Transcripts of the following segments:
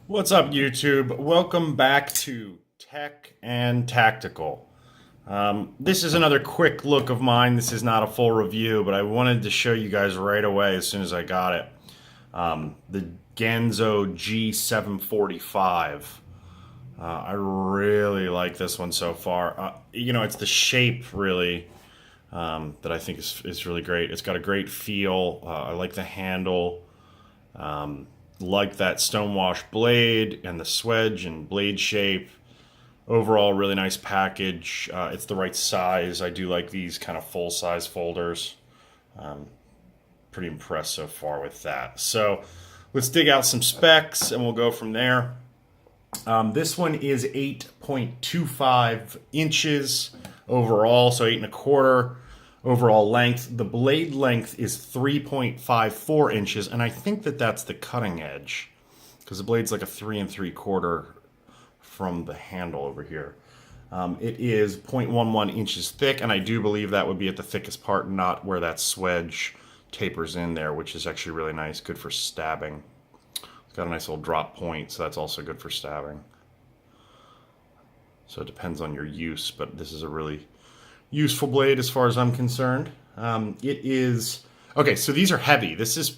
What's up, YouTube? Welcome back to Tech and Tactical. This is another quick look of mine. This is not a full review, but I wanted to show you guys right away as soon as I got it. The Ganzo G745. I really like this one so far. It's the shape, really, that I think is really great. It's got a great feel. I like the handle. Like that stonewash blade and the swedge and blade shape. Overall, really nice package. It's the right size. I do like these kind of full-size folders. Pretty impressed so far with that. So let's dig out some specs and we'll go from there. This one is 8.25 inches overall, so 8.25 overall length. The blade length is 3.54 inches, and I think that that's the cutting edge because the blade's like a 3 3/4 from the handle over here. It is 0.11 inches thick, and I do believe that would be at the thickest part, not where that swedge tapers in there, which is actually really nice, good for stabbing. It's got a nice little drop point, so that's also good for stabbing. So it depends on your use, but this is a really useful blade as far as I'm concerned. It is okay. So these are heavy. This is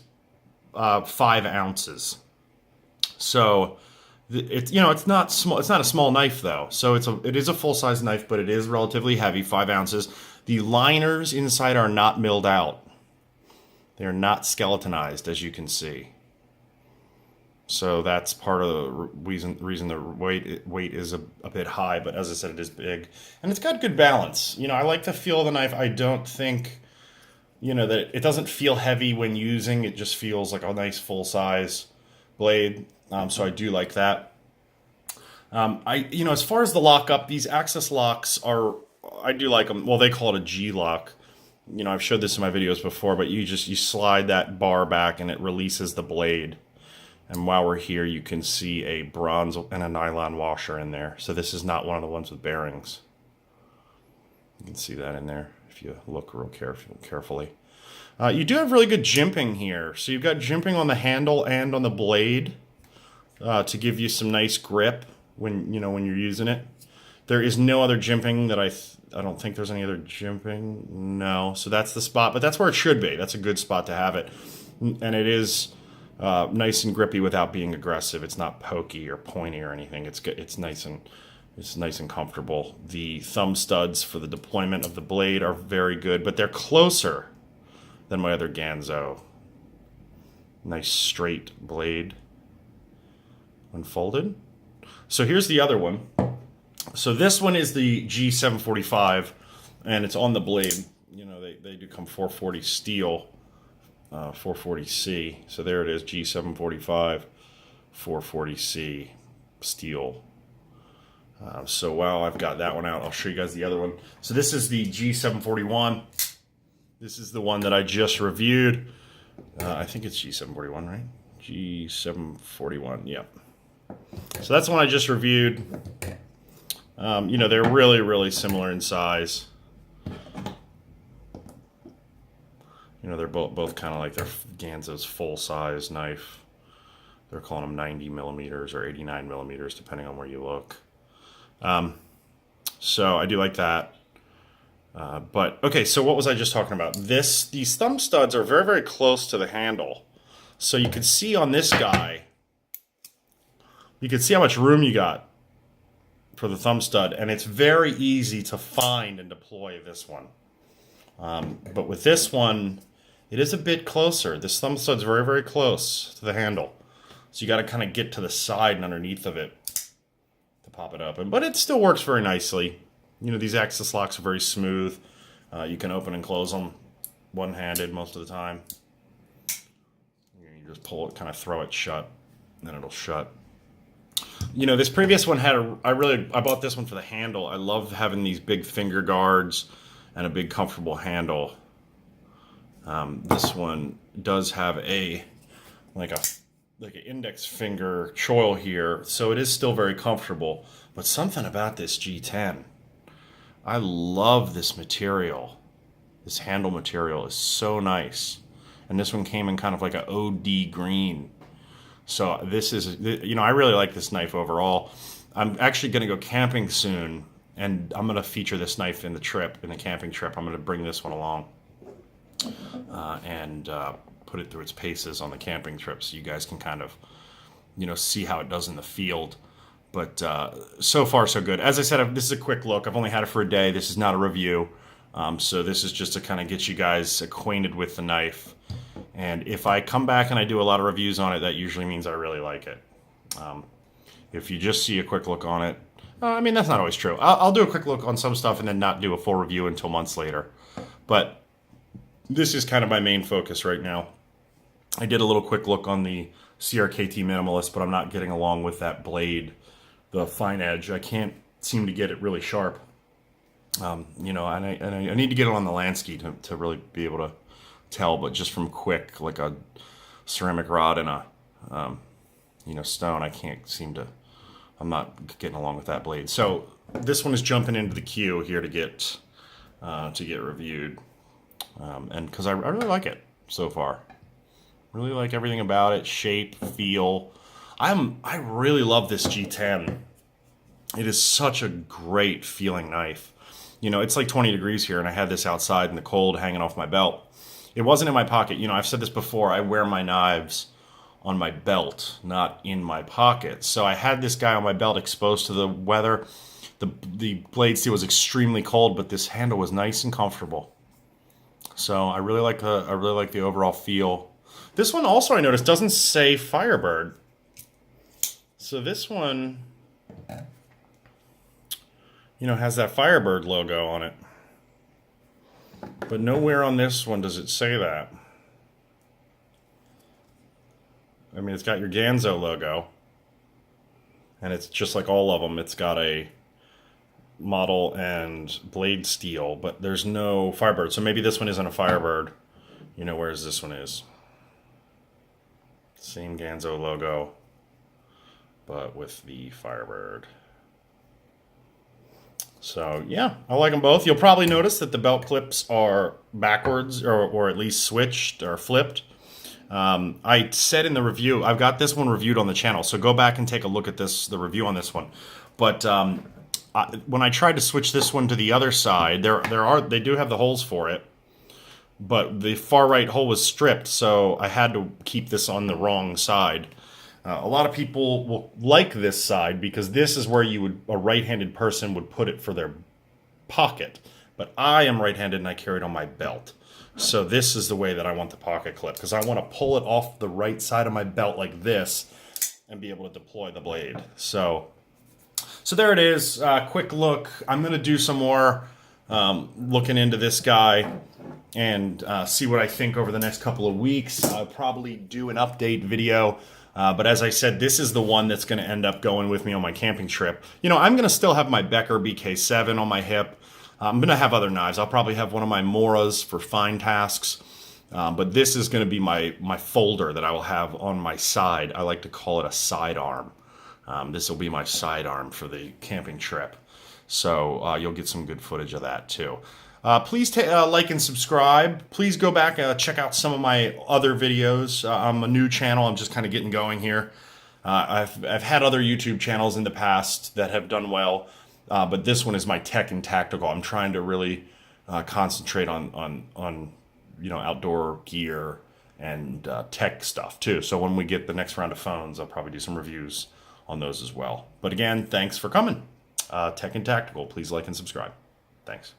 5 ounces. So it's not small. It's not a small knife though. So it is a full size knife, but it is relatively heavy. 5 ounces. The liners inside are not milled out. They are not skeletonized, as you can see. So that's part of the reason the weight is a bit high, but as I said, it is big. And it's got good balance. I like the feel of the knife. I don't think, that it doesn't feel heavy when using. It just feels like a nice full-size blade. So I do like that. As far as the lockup, these access locks I do like them. Well, they call it a G-lock. I've showed this in my videos before, but you slide that bar back and it releases the blade. And while we're here, you can see a bronze and a nylon washer in there. So this is not one of the ones with bearings. You can see that in there if you look real carefully. You do have really good jimping here. So you've got jimping on the handle and on the blade to give you some nice grip when you're using it. There is no other jimping that I don't think there's any other jimping. No. So that's the spot, but that's where it should be. That's a good spot to have it. And it is nice and grippy without being aggressive. It's not pokey or pointy or anything. It's good. It's nice and comfortable. The thumb studs for the deployment of the blade are very good, but they're closer than my other Ganzo. Nice straight blade unfolded. So here's the other one. So this one is the G745, and it's on the blade. They do come 440 steel. 440C. So there it is, G745, 440C steel. So while I've got that one out, I'll show you guys the other one. So this is the G741. This is the one that I just reviewed. I think it's G741, right? G741, yep. So that's the one I just reviewed. They're really, really similar in size. They're both kind of like their Ganzo's full-size knife. They're calling them 90 millimeters or 89 millimeters, depending on where you look. So I do like that. But, okay, so what was I just talking about? These thumb studs are very, very close to the handle. So you can see on this guy, you can see how much room you got for the thumb stud. And it's very easy to find and deploy this one. But with this one, it is a bit closer. This thumb stud's very, very close to the handle. So you got to kind of get to the side and underneath of it to pop it open. But it still works very nicely. These access locks are very smooth. You can open and close them one-handed most of the time. You just pull it, kind of throw it shut, and then it'll shut. This previous one had I bought this one for the handle. I love having these big finger guards and a big comfortable handle. This one does have like an index finger choil here, so it is still very comfortable. But something about this G10, I love this material. This handle material is so nice. And this one came in kind of like an OD green. So this is, I really like this knife overall. I'm actually going to go camping soon, and I'm going to feature this knife in the camping trip. I'm going to bring this one along and put it through its paces on the camping trip so you guys can kind of, see how it does in the field. But so far, so good. As I said, this is a quick look. I've only had it for a day. This is not a review. So this is just to kind of get you guys acquainted with the knife. And if I come back and I do a lot of reviews on it, that usually means I really like it. If you just see a quick look on it, that's not always true. I'll do a quick look on some stuff and then not do a full review until months later. But this is kind of my main focus right now. I did a little quick look on the CRKT Minimalist, but I'm not getting along with that blade, the fine edge. I can't seem to get it really sharp. And I need to get it on the Lansky to really be able to tell, but just from quick, like a ceramic rod and a, stone, I can't seem to, I'm not getting along with that blade. So this one is jumping into the queue here to get reviewed. And because I really like it so far. Really like everything about it, shape, feel. I really love this G10. It is such a great feeling knife. It's like 20 degrees here, and I had this outside in the cold hanging off my belt. It wasn't in my pocket. I've said this before, I wear my knives on my belt, not in my pocket. So I had this guy on my belt exposed to the weather. The blade steel was extremely cold, but this handle was nice and comfortable. So I really like the overall feel. This one also, I noticed, doesn't say Firebird. So this one, has that Firebird logo on it. But nowhere on this one does it say that. It's got your Ganzo logo. And it's just like all of them. It's got a model and blade steel, but there's no Firebird. So maybe this one isn't a Firebird, whereas this one is. Same Ganzo logo, but with the Firebird. So yeah, I like them both. You'll probably notice that the belt clips are backwards, or at least switched or flipped. I said in the review, I've got this one reviewed on the channel, so go back and take a look at the review on this one. But when I tried to switch this one to the other side, they do have the holes for it, but the far right hole was stripped, so I had to keep this on the wrong side. A lot of people will like this side because this is where a right-handed person would put it for their pocket. But I am right-handed and I carry it on my belt. So this is the way that I want the pocket clip, because I want to pull it off the right side of my belt like this and be able to deploy the blade. So there it is. Quick look. I'm going to do some more looking into this guy and see what I think over the next couple of weeks. I'll probably do an update video. But as I said, this is the one that's going to end up going with me on my camping trip. I'm going to still have my Becker BK7 on my hip. I'm going to have other knives. I'll probably have one of my Moras for fine tasks. But this is going to be my folder that I will have on my side. I like to call it a sidearm. This will be my sidearm for the camping trip. So you'll get some good footage of that too. Please like and subscribe. Please go back and check out some of my other videos. I'm a new channel. I'm just kind of getting going here. I've had other YouTube channels in the past that have done well, but this one is my tech and tactical. I'm trying to really concentrate on outdoor gear and tech stuff too. So when we get the next round of phones, I'll probably do some reviews on those as well. But again, thanks for coming. Tech and tactical. Please like and subscribe. Thanks.